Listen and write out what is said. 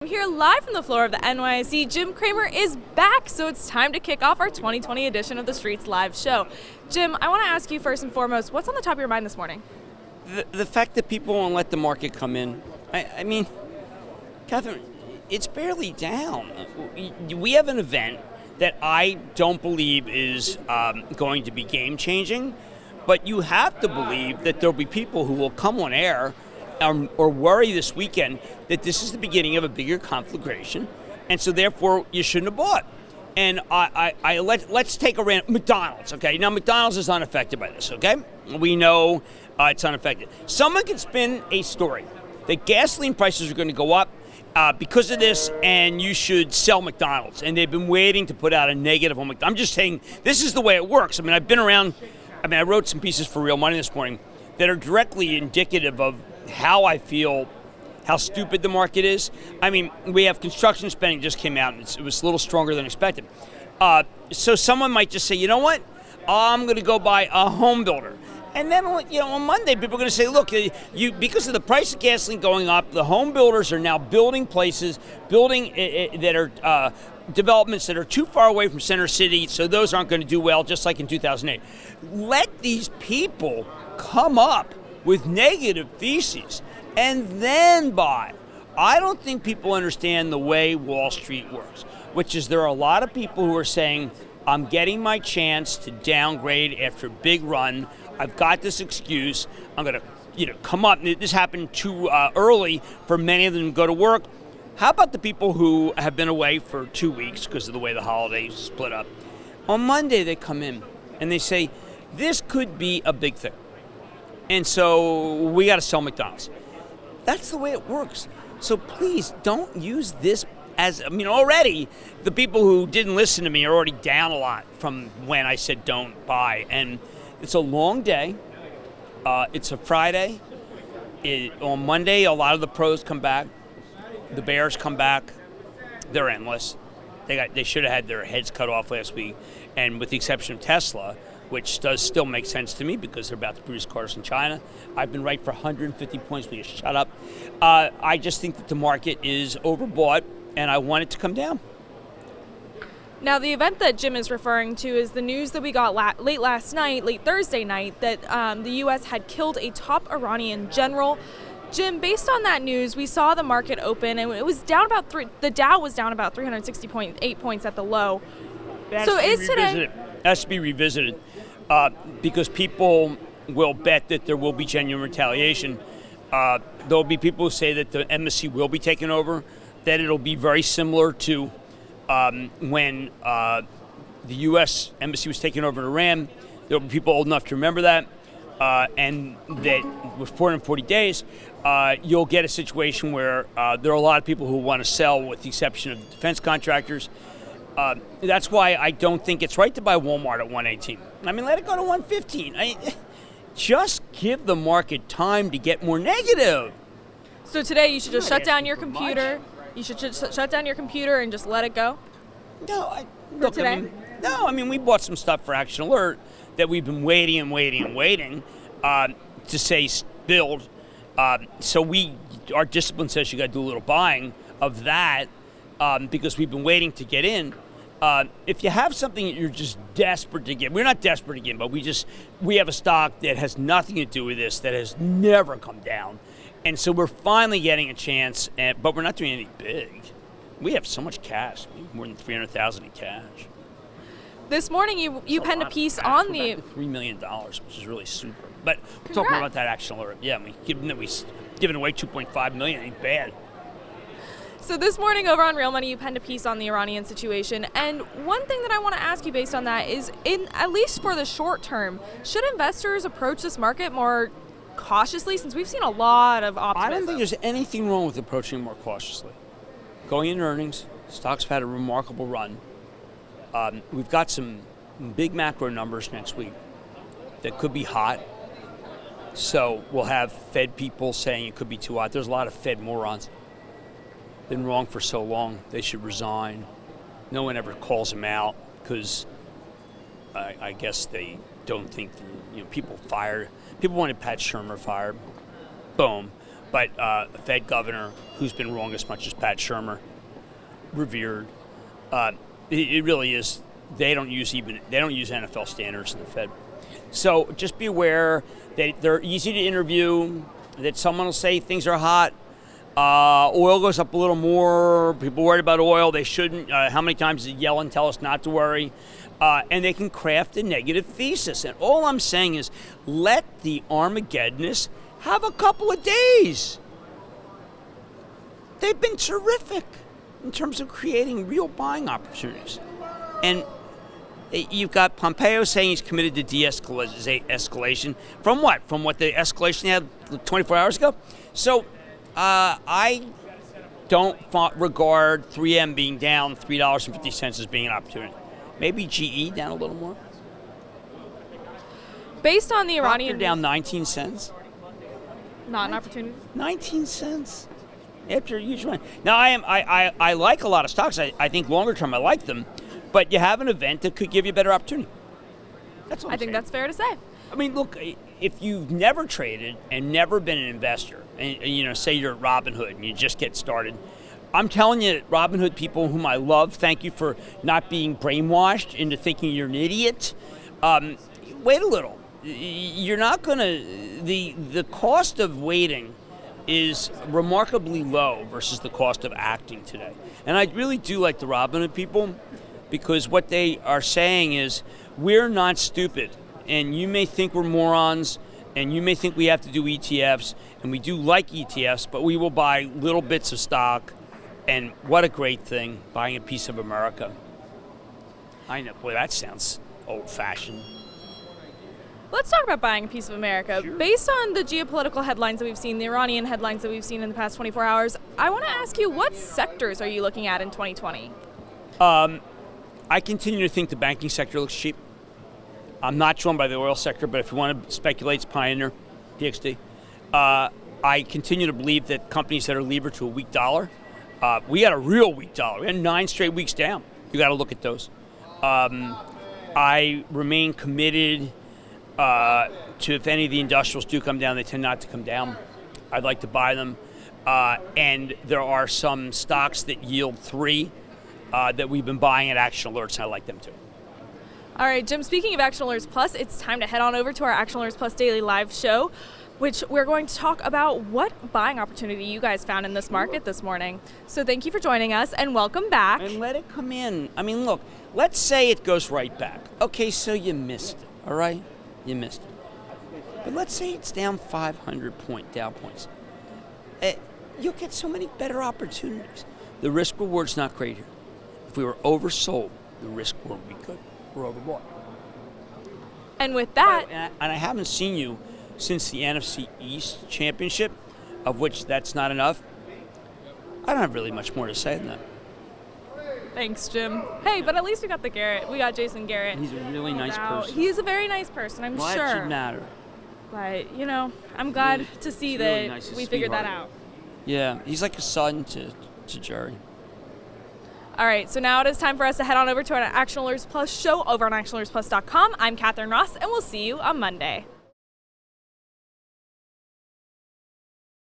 I'm here live from the floor of the NYSE. Jim Cramer is back, so it's time to kick off our 2020 edition of TheStreet's live show. Jim, I want to ask you first and foremost, what's on the top of your mind this morning? The fact that people won't let the market come in. I mean, Catherine, it's barely down. We have an event that I don't believe is going to be game-changing, but you have to believe that there'll be people who will come on air or worry this weekend that this is the beginning of a bigger conflagration, and so therefore you shouldn't have bought. And let's take a random McDonald's. Okay, now McDonald's is unaffected by this. Okay, we know it's unaffected. Someone can spin a story that gasoline prices are going to go up because of this, and you should sell McDonald's. And they've been waiting to put out a negative on McDonald's. I'm just saying this is the way it works. I mean, I've been around. I wrote some pieces for Real Money this morning that are directly indicative of how I feel, how stupid the market is. I mean, we have construction spending just came out, and it was a little stronger than expected. So someone might just say, you know what, I'm going to go buy a home builder. And then, on Monday, people are going to say, look, because of the price of gasoline going up, the home builders are now building places, that are developments that are too far away from center city, so those aren't going to do well, just like in 2008. Let these people come up with negative theses and then buy. I don't think people understand the way Wall Street works, which is there are a lot of people who are saying, I'm getting my chance to downgrade after a big run. I've got this excuse. I'm going to come up. This happened too early for many of them to go to work. How about the people who have been away for 2 weeks because of the way the holidays split up? On Monday, they come in and they say, this could be a big thing. And so we got to sell McDonald's. That's the way it works. So please don't use this already the people who didn't listen to me are already down a lot from when I said don't buy. And it's a long day. It's a Friday. On Monday, a lot of the pros come back. The bears come back. They're endless. They should have had their heads cut off last week. And with the exception of Tesla, which does still make sense to me because they're about to produce cars in China. I've been right for 150 points. Will you shut up? I just think that the market is overbought, and I want it to come down. Now, the event that Jim is referring to is the news that we got late Thursday night, that the U.S. had killed a top Iranian general. Jim, based on that news, we saw the market open, and it was down the Dow was down about 360.8 points at the low. So is today... It has to be revisited because people will bet that there will be genuine retaliation. There will be people who say that the embassy will be taken over, that it'll be very similar to when the U.S. embassy was taken over in Iran. There will be people old enough to remember that, and that with 440 days, you'll get a situation where there are a lot of people who want to sell, with the exception of defense contractors. That's why I don't think it's right to buy Walmart at 118. I mean, let it go to 115. Just give the market time to get more negative. So today you should just shut down your computer. You should just shut down your computer and just let it go? No, we bought some stuff for Action Alert that we've been waiting to say build. So our discipline says you got to do a little buying of that because we've been waiting to get in. If you have something that you're just desperate to get, we're not desperate to get, but we have a stock that has nothing to do with this, that has never come down. And so we're finally getting a chance, but we're not doing anything big. We have so much cash, more than $300,000 in cash. This morning you penned a piece on the... $3 million, which is really super. But we'll talk more about that Action Alert. Yeah, given that we've given away $2.5 million, ain't bad. So this morning over on Real Money, you penned a piece on the Iranian situation. And one thing that I want to ask you based on that is, at least for the short term, should investors approach this market more cautiously, since we've seen a lot of optimism? I don't think there's anything wrong with approaching more cautiously. Going in earnings, stocks have had a remarkable run. We've got some big macro numbers next week that could be hot. So we'll have Fed people saying it could be too hot. There's a lot of Fed morons. Been wrong for so long, they should resign. No one ever calls them out because I guess they don't think people fired. People wanted Pat Shermer fired. Boom. but a Fed governor who's been wrong as much as Pat Shermer, revered. It really is. They don't use NFL standards in the Fed. So just be aware that they're easy to interview, that someone will say things are hot. Oil goes up a little more. People worried about oil. They shouldn't. How many times did Yellen tell us not to worry? And they can craft a negative thesis. And all I'm saying is let the Armageddonists have a couple of days. They've been terrific in terms of creating real buying opportunities. And you've got Pompeo saying he's committed to de-escalation. From what? From what the escalation had 24 hours ago? So I don't regard 3M being down $3.50 as being an opportunity. Maybe GE down a little more. Based on the Iranian... Procter down 19 cents. Not an opportunity? 19 cents. After a huge run. Now, I like a lot of stocks. I think longer term I like them. But you have an event that could give you a better opportunity. That's all I think that's fair to say. I mean, look, if you've never traded and never been an investor, and say you're at Robinhood and you just get started, I'm telling you, Robinhood people whom I love, thank you for not being brainwashed into thinking you're an idiot. Wait a little. You're not going to... The cost of waiting is remarkably low versus the cost of acting today. And I really do like the Robinhood people because what they are saying is we're not stupid. And you may think we're morons, and you may think we have to do ETFs, and we do like ETFs, but we will buy little bits of stock. And what a great thing, buying a piece of America. I know, boy, that sounds old-fashioned. Let's talk about buying a piece of America. Sure. Based on the geopolitical headlines that we've seen, the Iranian headlines that we've seen in the past 24 hours, I want to ask you, what sectors are you looking at in 2020? I continue to think the banking sector looks cheap. I'm not drawn by the oil sector, but if you want to speculate, it's Pioneer, PXD. I continue to believe that companies that are levered to a weak dollar, we had a real weak dollar. We had 9 straight weeks down. You got to look at those. I remain committed to if any of the industrials do come down, they tend not to come down. I'd like to buy them. And there are some stocks that yield 3 that we've been buying at Action Alerts, and I like them too. All right, Jim, speaking of Action Alerts Plus, it's time to head on over to our Action Alerts Plus daily live show, which we're going to talk about what buying opportunity you guys found in this market this morning. So thank you for joining us, and welcome back. And let it come in. I mean, look, let's say it goes right back. Okay, so you missed it, all right? You missed it. But let's say it's down 500 Dow points. You'll get so many better opportunities. The risk-reward's not great here. If we were oversold, the risk-reward would be good. We're overbought. And with that... And I haven't seen you since the NFC East Championship, of which that's not enough. I don't have really much more to say than that. Thanks, Jim. Hey, but at least we got the Garrett. We got Jason Garrett. He's a really nice person. He's a very nice person, I'm Why sure. it should matter. But, I'm glad to see that really nice. we figured that out. Yeah, he's like a son to Jerry. All right, so now it is time for us to head on over to our Action Alerts Plus show over on actionalertsplus.com. I'm Catherine Ross, and we'll see you on Monday.